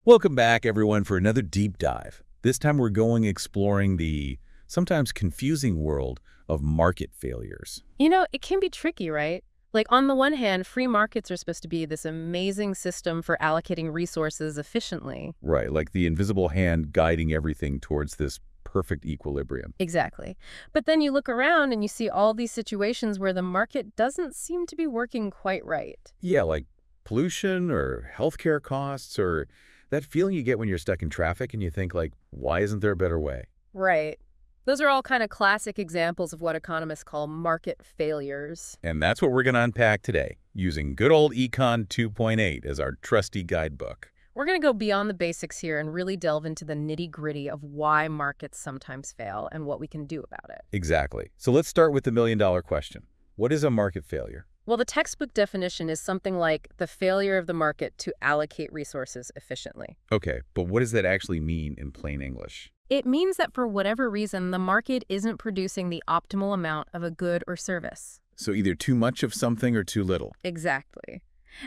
Welcome back, everyone, for another deep dive. This time we're going exploring the sometimes confusing world of market failures. It can be tricky, right? Like, on the one hand, free markets are supposed to be this amazing system for allocating resources efficiently. Right, like the invisible hand guiding everything towards this perfect equilibrium. Exactly. But then you look around and you see all these situations where the market doesn't seem to be working quite right. Yeah, like pollution or healthcare costs or that feeling you get when you're stuck in traffic and you think like, why isn't there a better way? Right. Those are all kind of classic examples of what economists call market failures. And that's what we're going to unpack today, using good old Econ 2.8 as our trusty guidebook. We're going to go beyond the basics here and really delve into the nitty-gritty of why markets sometimes fail and what we can do about it. Exactly. So let's start with the million-dollar question. What is a market failure? Well, the textbook definition is something like the failure of the market to allocate resources efficiently. Okay, but what does that actually mean in plain English? It means that for whatever reason, the market isn't producing the optimal amount of a good or service. So either too much of something or too little. Exactly.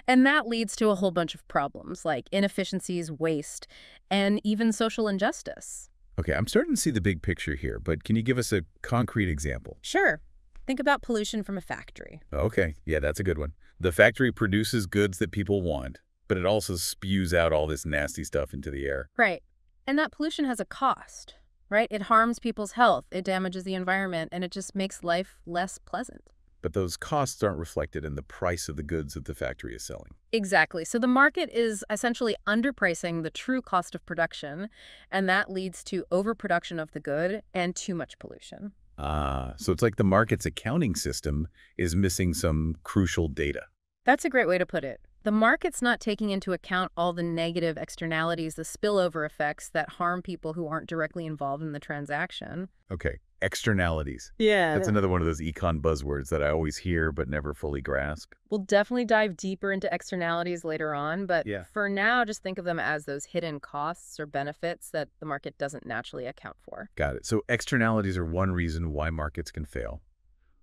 And that leads to a whole bunch of problems like inefficiencies, waste, and even social injustice. Okay, I'm starting to see the big picture here, but can you give us a concrete example? Sure. Think about pollution from a factory. Okay, yeah, that's a good one. The factory produces goods that people want, but it also spews out all this nasty stuff into the air. Right. And that pollution has a cost, right? It harms people's health, it damages the environment, and it just makes life less pleasant. But those costs aren't reflected in the price of the goods that the factory is selling. Exactly. So the market is essentially underpricing the true cost of production, and that leads to overproduction of the good and too much pollution. So it's like the market's accounting system is missing some crucial data. That's a great way to put it. The market's not taking into account all the negative externalities, the spillover effects that harm people who aren't directly involved in the transaction. Okay, externalities. Yeah. That's another one of those econ buzzwords that I always hear but never fully grasp. We'll definitely dive deeper into externalities later on, but Yeah. for now, just think of them as those hidden costs or benefits that the market doesn't naturally account for. Got it. So externalities are one reason why markets can fail.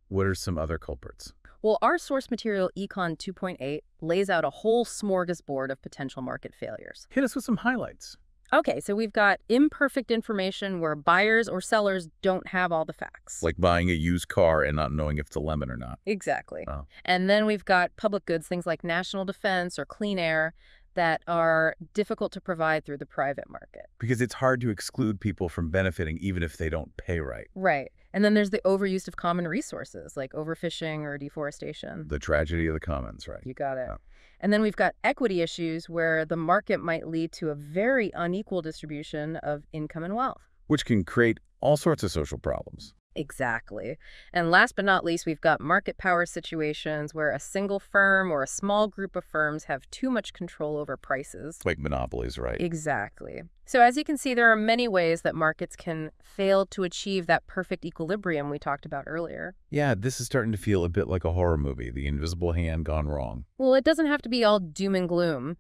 What are some other culprits? Well, our source material, Econ 2.8, lays out a whole smorgasbord of potential market failures. Hit us with some highlights. Okay, so we've got imperfect information where buyers or sellers don't have all the facts. Like buying a used car and not knowing if it's a lemon or not. Exactly. Oh. And then we've got public goods, things like national defense or clean air, that are difficult to provide through the private market. Because it's hard to exclude people from benefiting even if they don't pay right. Right. And then there's the overuse of common resources like overfishing or deforestation. The tragedy of the commons, right? You got it. Yeah. And then we've got equity issues where the market might lead to a very unequal distribution of income and wealth. Which can create all sorts of social problems. Exactly. And last but not least, we've got market power situations where a single firm or a small group of firms have too much control over prices. Like monopolies, right? Exactly. So as you can see, there are many ways that markets can fail to achieve that perfect equilibrium we talked about earlier. Yeah, this is starting to feel a bit like a horror movie, the invisible hand gone wrong. Well, it doesn't have to be all doom and gloom.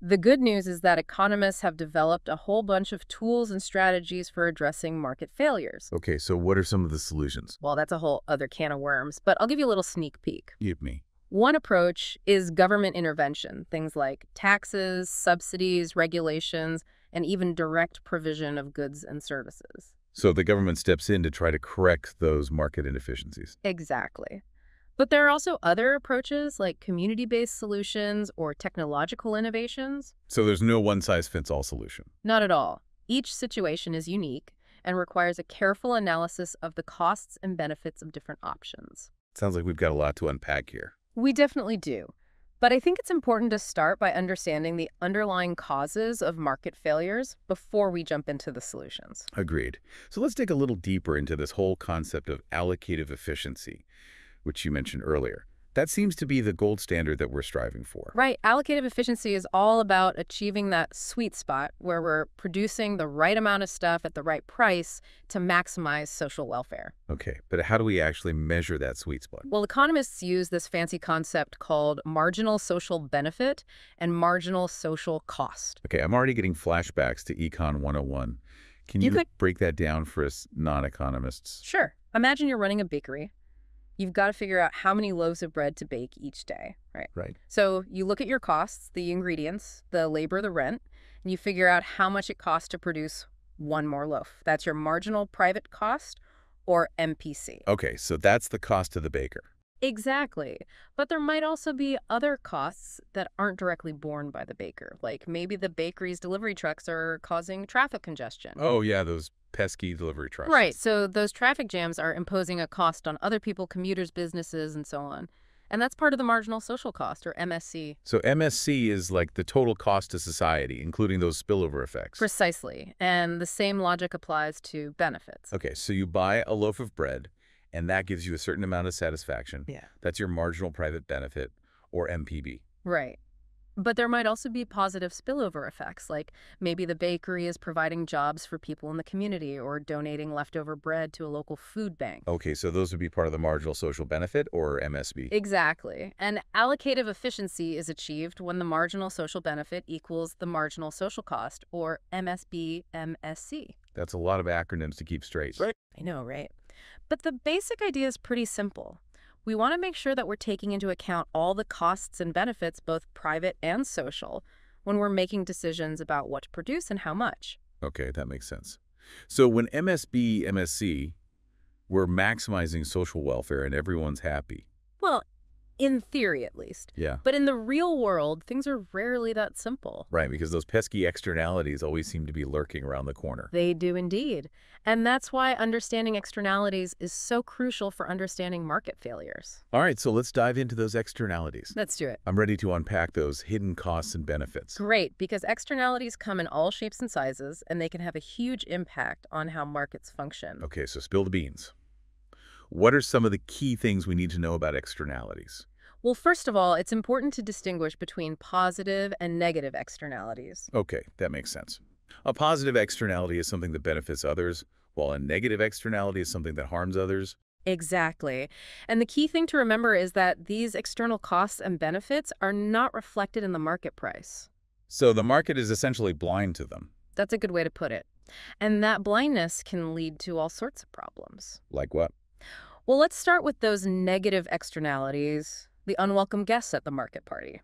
The good news is that economists have developed a whole bunch of tools and strategies for addressing market failures. Okay, so what are some of the solutions? Well, that's a whole other can of worms, but I'll give you a little sneak peek. Give me. One approach is government intervention, things like taxes, subsidies, regulations, and even direct provision of goods and services. So the government steps in to try to correct those market inefficiencies. Exactly. But there are also other approaches like community-based solutions or technological innovations. So there's no one-size-fits-all solution. Not at all. Each situation is unique and requires a careful analysis of the costs and benefits of different options. Sounds like we've got a lot to unpack here. We definitely do. But I think it's important to start by understanding the underlying causes of market failures before we jump into the solutions. Agreed. So let's dig a little deeper into this whole concept of allocative efficiency, which you mentioned earlier. That seems to be the gold standard that we're striving for. Right. Allocative efficiency is all about achieving that sweet spot where we're producing the right amount of stuff at the right price to maximize social welfare. Okay, but how do we actually measure that sweet spot? Well, economists use this fancy concept called marginal social benefit and marginal social cost. Okay, I'm already getting flashbacks to Econ 101. Can you break that down for us non-economists? Sure. Imagine you're running a bakery. You've got to figure out how many loaves of bread to bake each day, right? Right. So you look at your costs, the ingredients, the labor, the rent, And you figure out how much it costs to produce one more loaf. That's your marginal private cost, or MPC. Okay, so that's the cost to the baker. Exactly. But there might also be other costs that aren't directly borne by the baker. Like maybe the bakery's delivery trucks are causing traffic congestion. Oh, yeah, those pesky delivery trucks. Right. So those traffic jams are imposing a cost on other people, commuters, businesses, and so on. And that's part of the marginal social cost, or MSC. So MSC is like the total cost to society, including those spillover effects. Precisely. And the same logic applies to benefits. Okay, so you buy a loaf of bread, and that gives you a certain amount of satisfaction. Yeah. That's your marginal private benefit, or MPB. Right. But there might also be positive spillover effects, like maybe the bakery is providing jobs for people in the community or donating leftover bread to a local food bank. Okay, so those would be part of the marginal social benefit, or MSB. Exactly. And allocative efficiency is achieved when the marginal social benefit equals the marginal social cost, or MSB/MSC. That's a lot of acronyms to keep straight. Right. I know, right? But the basic idea is pretty simple. We want to make sure that we're taking into account all the costs and benefits, both private and social, when we're making decisions about what to produce and how much. Okay, that makes sense. So when MSB, MSC, we're maximizing social welfare and everyone's happy. Well, in theory at least. Yeah. But in the real world, things are rarely that simple. Right, because those pesky externalities always seem to be lurking around the corner. They do indeed. And that's why understanding externalities is so crucial for understanding market failures. All right, so let's dive into those externalities. Let's do it. I'm ready to unpack those hidden costs and benefits. Great, because externalities come in all shapes and sizes, and they can have a huge impact on how markets function. Okay, so spill the beans. What are some of the key things we need to know about externalities? Well, first of all, it's important to distinguish between positive and negative externalities. Okay, that makes sense. A positive externality is something that benefits others, while a negative externality is something that harms others. Exactly. And the key thing to remember is that these external costs and benefits are not reflected in the market price. So the market is essentially blind to them. That's a good way to put it. And that blindness can lead to all sorts of problems. Like what? Well, let's start with those negative externalities, the unwelcome guests at the market party.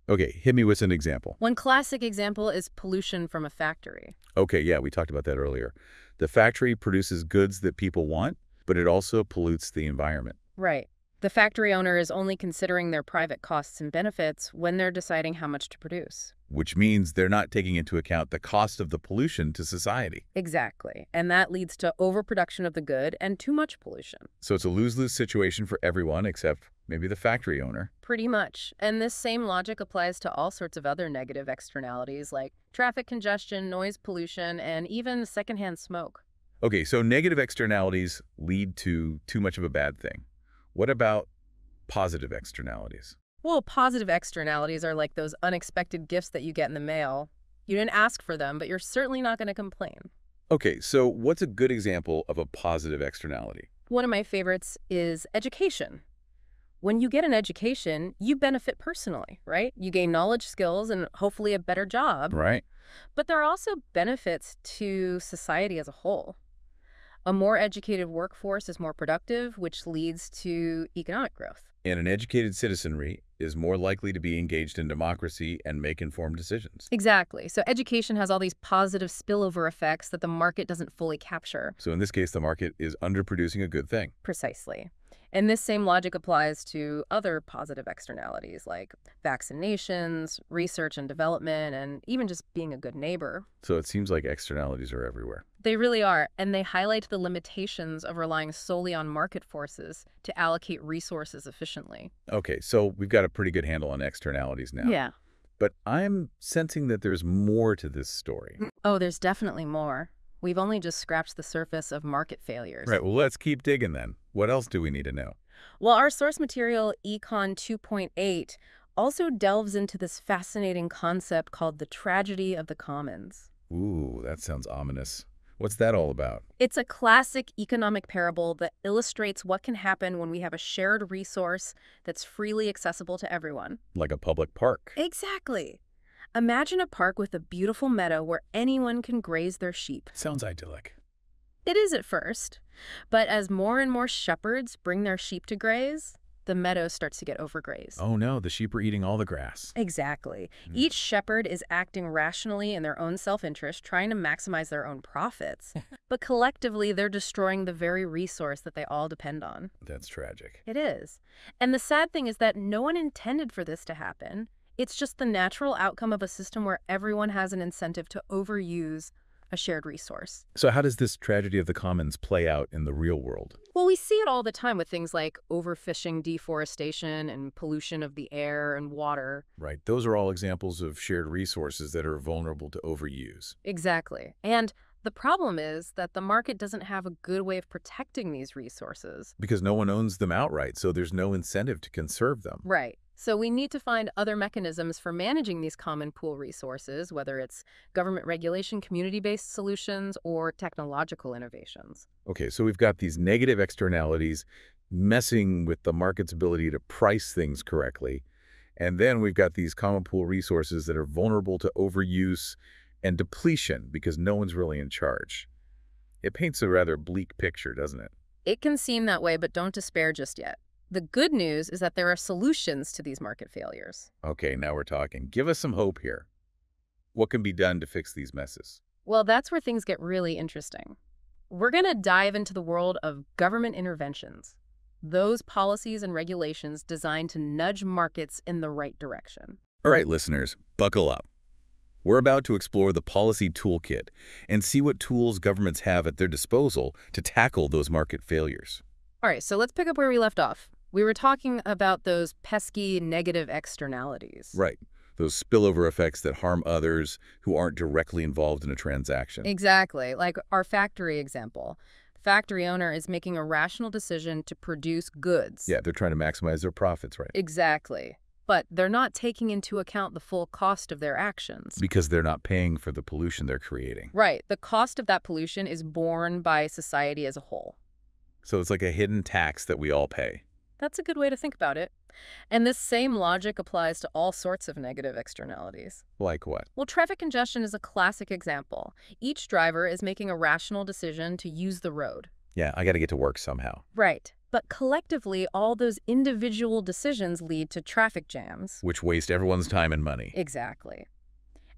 Okay, hit me with an example. One classic example is pollution from a factory. Okay, yeah, we talked about that earlier. The factory produces goods that people want, but it also pollutes the environment. Right. The factory owner is only considering their private costs and benefits when they're deciding how much to produce. Which means they're not taking into account the cost of the pollution to society. Exactly. And that leads to overproduction of the good and too much pollution. So it's a lose-lose situation for everyone except maybe the factory owner. Pretty much. And this same logic applies to all sorts of other negative externalities like traffic congestion, noise pollution, and even secondhand smoke. Okay, so negative externalities lead to too much of a bad thing. What about positive externalities? Well, positive externalities are like those unexpected gifts that you get in the mail. You didn't ask for them, but you're certainly not going to complain. Okay, so what's a good example of a positive externality? One of my favorites is education. When you get an education, you benefit personally, right? You gain knowledge, skills, and hopefully a better job. Right. But there are also benefits to society as a whole. A more educated workforce is more productive, which leads to economic growth. And an educated citizenry is more likely to be engaged in democracy and make informed decisions. Exactly. So education has all these positive spillover effects that the market doesn't fully capture. So in this case, the market is underproducing a good thing. Precisely. And this same logic applies to other positive externalities like vaccinations, research and development, and even just being a good neighbor. So it seems like externalities are everywhere. They really are, and they highlight the limitations of relying solely on market forces to allocate resources efficiently. Okay, so we've got a pretty good handle on externalities now. Yeah. But I'm sensing that there's more to this story. Oh, there's definitely more. We've only just scratched the surface of market failures. Right, well, let's keep digging then. What else do we need to know? Well, our source material, Econ 2.8, also delves into this fascinating concept called the tragedy of the commons. Ooh, that sounds ominous. What's that all about? It's a classic economic parable that illustrates what can happen when we have a shared resource that's freely accessible to everyone. Like a public park. Exactly. Imagine a park with a beautiful meadow where anyone can graze their sheep. Sounds idyllic. It is at first, but as more and more shepherds bring their sheep to graze, the meadow starts to get overgrazed. Oh no, the sheep are eating all the grass. Exactly. Mm. Each shepherd is acting rationally in their own self-interest, trying to maximize their own profits. But collectively, they're destroying the very resource that they all depend on. That's tragic. It is. And the sad thing is that no one intended for this to happen. It's just the natural outcome of a system where everyone has an incentive to overuse a shared resource. So how does this tragedy of the commons play out in the real world? Well, we see it all the time with things like overfishing, deforestation, and pollution of the air and water. Right, those are all examples of shared resources that are vulnerable to overuse. Exactly. And the problem is that the market doesn't have a good way of protecting these resources. Because no one owns them outright, so there's no incentive to conserve them. Right. So we need to find other mechanisms for managing these common pool resources, whether it's government regulation, community-based solutions, or technological innovations. Okay, so we've got these negative externalities messing with the market's ability to price things correctly. And then we've got these common pool resources that are vulnerable to overuse and depletion because no one's really in charge. It paints a rather bleak picture, doesn't it? It can seem that way, but don't despair just yet. The good news is that there are solutions to these market failures. Okay, now we're talking. Give us some hope here. What can be done to fix these messes? Well, that's where things get really interesting. We're going to dive into the world of government interventions, those policies and regulations designed to nudge markets in the right direction. All right, listeners, buckle up. We're about to explore the policy toolkit and see what tools governments have at their disposal to tackle those market failures. All right, so let's pick up where we left off. We were talking about those pesky negative externalities. Right. Those spillover effects that harm others who aren't directly involved in a transaction. Exactly. Like our factory example. The factory owner is making a rational decision to produce goods. Yeah, they're trying to maximize their profits, right? Exactly. But they're not taking into account the full cost of their actions. Because they're not paying for the pollution they're creating. Right. The cost of that pollution is borne by society as a whole. So it's like a hidden tax that we all pay. That's a good way to think about it. And this same logic applies to all sorts of negative externalities. Like what? Well, traffic congestion is a classic example. Each driver is making a rational decision to use the road. Yeah, I got to get to work somehow. Right. But collectively, all those individual decisions lead to traffic jams. Which waste everyone's time and money. Exactly.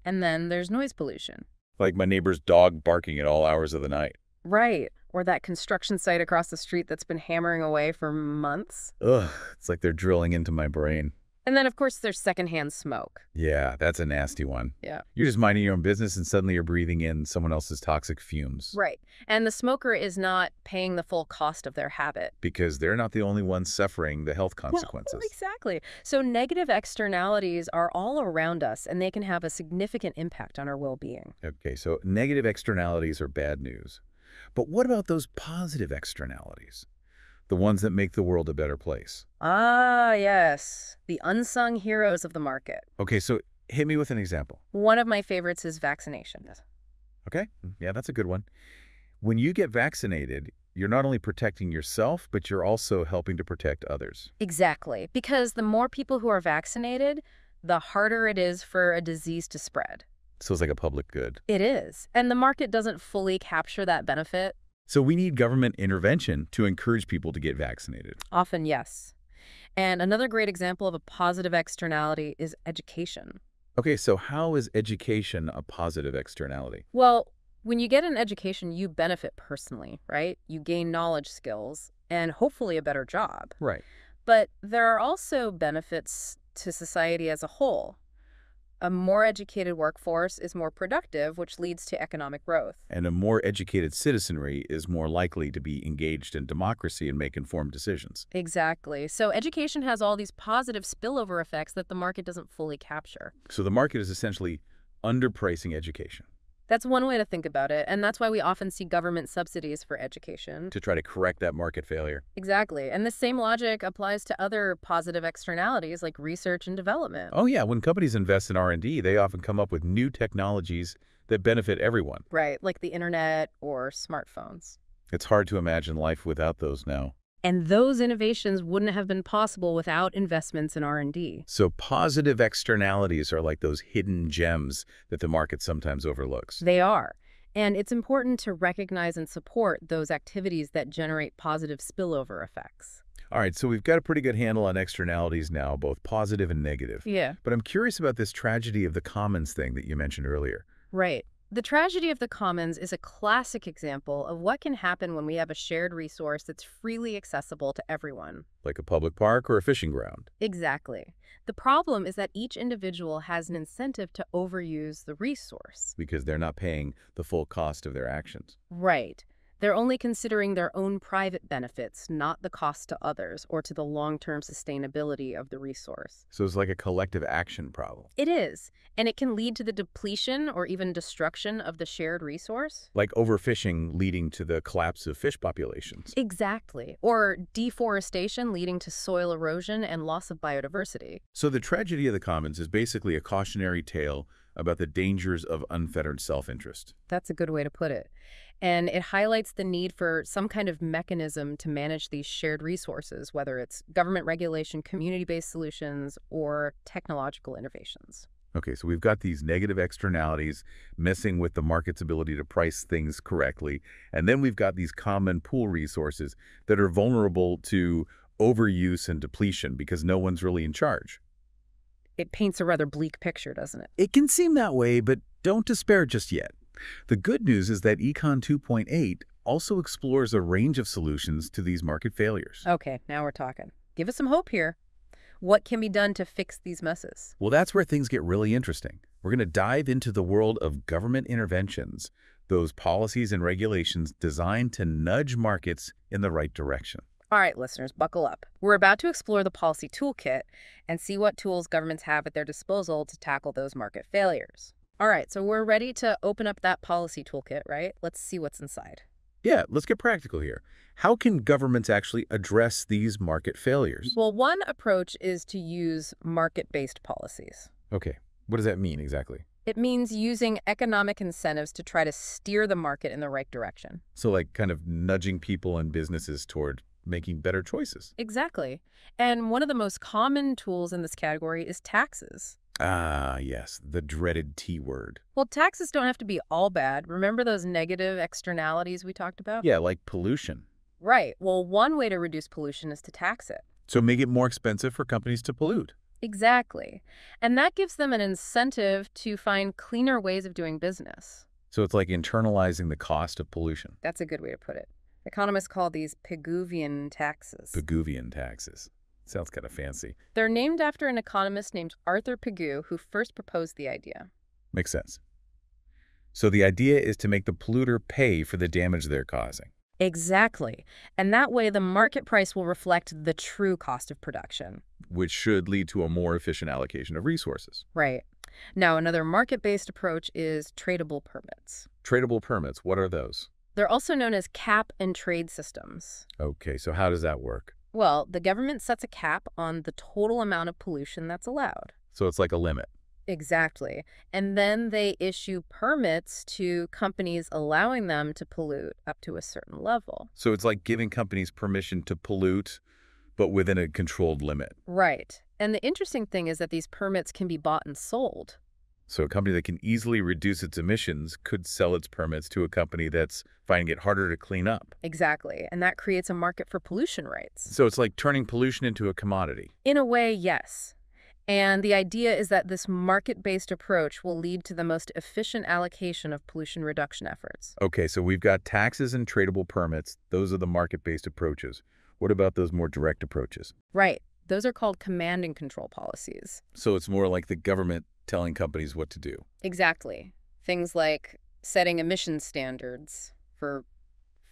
And then there's noise pollution. Like my neighbor's dog barking at all hours of the night. Right. Or that construction site across the street that's been hammering away for months. Ugh, it's like they're drilling into my brain. And then, of course, there's secondhand smoke. Yeah, that's a nasty one. Yeah. You're just minding your own business and suddenly you're breathing in someone else's toxic fumes. Right. And the smoker is not paying the full cost of their habit. Because they're not the only ones suffering the health consequences. Well, exactly. So negative externalities are all around us, and they can have a significant impact on our well-being. Okay, so negative externalities are bad news. But what about those positive externalities? The ones that make the world a better place. Ah, yes. The unsung heroes of the market. Okay, so hit me with an example. One of my favorites is vaccination. Okay, yeah, that's a good one. When you get vaccinated, you're not only protecting yourself, but you're also helping to protect others. Exactly. Because the more people who are vaccinated, the harder it is for a disease to spread. So it's like a public good. It is. And the market doesn't fully capture that benefit. So we need government intervention to encourage people to get vaccinated. Often, yes. And another great example of a positive externality is education. Okay, so how is education a positive externality? Well, when you get an education, you benefit personally, right? You gain knowledge skills and hopefully a better job. Right. But there are also benefits to society as a whole. A more educated workforce is more productive, which leads to economic growth. And a more educated citizenry is more likely to be engaged in democracy and make informed decisions. Exactly. So education has all these positive spillover effects that the market doesn't fully capture. So the market is essentially underpricing education. That's one way to think about it, and that's why we often see government subsidies for education. To try to correct that market failure. Exactly. And the same logic applies to other positive externalities like research and development. Oh yeah, when companies invest in R&D, they often come up with new technologies that benefit everyone. Right, like the internet or smartphones. It's hard to imagine life without those now. And those innovations wouldn't have been possible without investments in R&D. So positive externalities are like those hidden gems that the market sometimes overlooks. They are. And it's important to recognize and support those activities that generate positive spillover effects. All right, so we've got a pretty good handle on externalities now, both positive and negative. Yeah. But I'm curious about this tragedy of the commons thing that you mentioned earlier. Right. The tragedy of the commons is a classic example of what can happen when we have a shared resource that's freely accessible to everyone. Like a public park or a fishing ground. Exactly. The problem is that each individual has an incentive to overuse the resource. Because they're not paying the full cost of their actions. Right. They're only considering their own private benefits, not the cost to others or to the long-term sustainability of the resource. So it's like a collective action problem. It is, and it can lead to the depletion or even destruction of the shared resource. Like overfishing leading to the collapse of fish populations. Exactly. Or deforestation leading to soil erosion and loss of biodiversity. So the tragedy of the commons is basically a cautionary tale about the dangers of unfettered self-interest. That's a good way to put it. And it highlights the need for some kind of mechanism to manage these shared resources, whether it's government regulation, community-based solutions, or technological innovations. Okay, so we've got these negative externalities messing with the market's ability to price things correctly. And then we've got these common pool resources that are vulnerable to overuse and depletion because no one's really in charge. It paints a rather bleak picture, doesn't it? It can seem that way, but don't despair just yet. The good news is that Econ 2.8 also explores a range of solutions to these market failures. Okay, now we're talking. Give us some hope here. What can be done to fix these messes? Well, that's where things get really interesting. We're going to dive into the world of government interventions, those policies and regulations designed to nudge markets in the right direction. All right, listeners, buckle up. We're about to explore the policy toolkit and see what tools governments have at their disposal to tackle those market failures. All right, so we're ready to open up that policy toolkit, right? Let's see what's inside. Yeah, let's get practical here. How can governments actually address these market failures? Well, one approach is to use market-based policies. Okay, what does that mean exactly? It means using economic incentives to try to steer the market in the right direction. So like kind of nudging people and businesses toward making better choices. Exactly. And one of the most common tools in this category is taxes. Ah, yes, the dreaded T word. Well, taxes don't have to be all bad. Remember those negative externalities we talked about? Yeah, like pollution. Right. Well, one way to reduce pollution is to tax it. So make it more expensive for companies to pollute. Exactly. And that gives them an incentive to find cleaner ways of doing business. So it's like internalizing the cost of pollution. That's a good way to put it. Economists call these Pigouvian taxes. Pigouvian taxes. Sounds kind of fancy. They're named after an economist named Arthur Pigou who first proposed the idea. Makes sense. So the idea is to make the polluter pay for the damage they're causing. Exactly. And that way the market price will reflect the true cost of production. Which should lead to a more efficient allocation of resources. Right. Now, another market-based approach is tradable permits. Tradable permits, what are those? They're also known as cap and trade systems. Okay, so how does that work? Well, the government sets a cap on the total amount of pollution that's allowed. So it's like a limit. Exactly. And then they issue permits to companies allowing them to pollute up to a certain level. So it's like giving companies permission to pollute, but within a controlled limit. Right. And the interesting thing is that these permits can be bought and sold. So a company that can easily reduce its emissions could sell its permits to a company that's finding it harder to clean up. Exactly. And that creates a market for pollution rights. So it's like turning pollution into a commodity. In a way, yes. And the idea is that this market-based approach will lead to the most efficient allocation of pollution reduction efforts. Okay, so we've got taxes and tradable permits. Those are the market-based approaches. What about those more direct approaches? Right. Those are called command and control policies. So it's more like the government telling companies what to do. Exactly. Things like setting emission standards for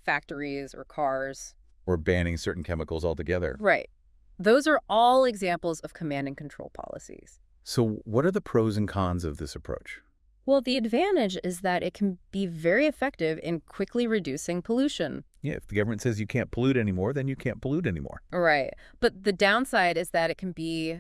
factories or cars. Or banning certain chemicals altogether. Right. Those are all examples of command and control policies. So what are the pros and cons of this approach? Well, the advantage is that it can be very effective in quickly reducing pollution. Yeah, if the government says you can't pollute anymore, then you can't pollute anymore. Right. But the downside is that it can be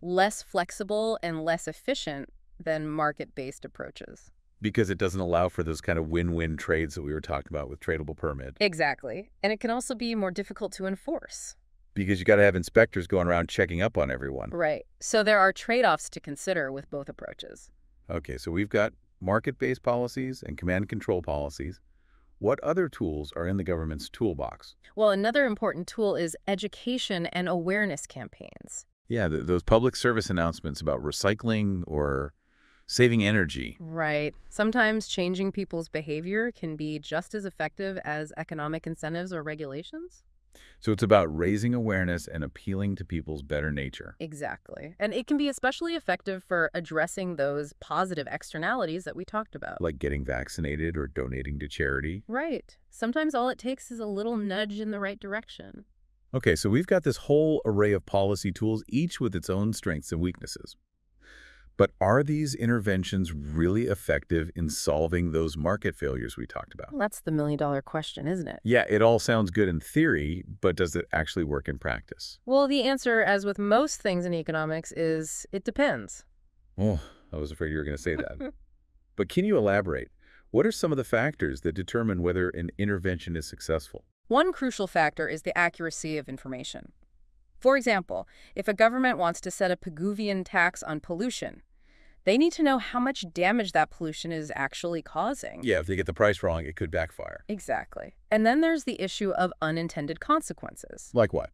less flexible and less efficient than market-based approaches. Because it doesn't allow for those kind of win-win trades that we were talking about with tradable permit. Exactly. And it can also be more difficult to enforce. Because you got to have inspectors going around checking up on everyone. Right. So there are trade-offs to consider with both approaches. Okay, so we've got market-based policies and command and control policies. What other tools are in the government's toolbox? Well, another important tool is education and awareness campaigns. Yeah, those public service announcements about recycling or saving energy. Right. Sometimes changing people's behavior can be just as effective as economic incentives or regulations. So it's about raising awareness and appealing to people's better nature, Exactly. And it can be especially effective for addressing those positive externalities that we talked about. like getting vaccinated or donating to charity. Right. Sometimes all it takes is a little nudge in the right direction. Okay, so we've got this whole array of policy tools, each with its own strengths and weaknesses. But are these interventions really effective in solving those market failures we talked about? Well, that's the million-dollar question, isn't it? Yeah, it all sounds good in theory, but does it actually work in practice? Well, the answer, as with most things in economics, is it depends. Oh, I was afraid you were going to say that. But can you elaborate? What are some of the factors that determine whether an intervention is successful? One crucial factor is the accuracy of information. For example, if a government wants to set a Pigouvian tax on pollution, they need to know how much damage that pollution is actually causing. Yeah, if they get the price wrong, it could backfire. Exactly. And then there's the issue of unintended consequences. Like what?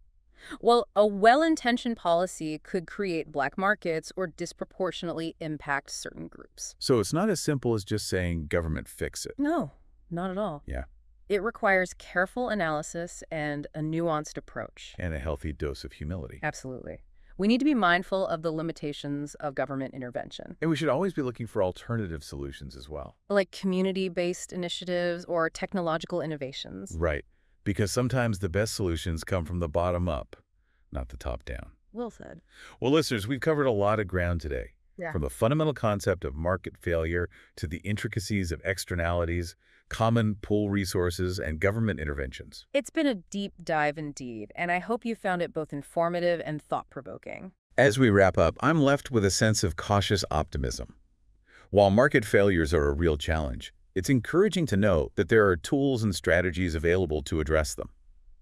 Well, a well-intentioned policy could create black markets or disproportionately impact certain groups. So it's not as simple as just saying government fix it. No, not at all. Yeah, It requires careful analysis and a nuanced approach. and a healthy dose of humility. Absolutely. We need to be mindful of the limitations of government intervention, And we should always be looking for alternative solutions as well. like community-based initiatives or technological innovations. Right, because sometimes the best solutions come from the bottom up, not the top down. Well said. Well, listeners, we've covered a lot of ground today. Yeah. From the fundamental concept of market failure to the intricacies of externalities, common pool resources, and government interventions. It's been a deep dive indeed, and I hope you found it both informative and thought-provoking. As we wrap up, I'm left with a sense of cautious optimism. While market failures are a real challenge, it's encouraging to know that there are tools and strategies available to address them.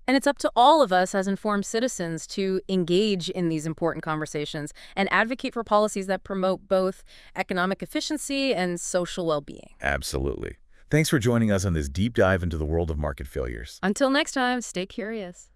And it's up to all of us as informed citizens to engage in these important conversations and advocate for policies that promote both economic efficiency and social well-being. Absolutely. Thanks for joining us on this deep dive into the world of market failures. Until next time, stay curious.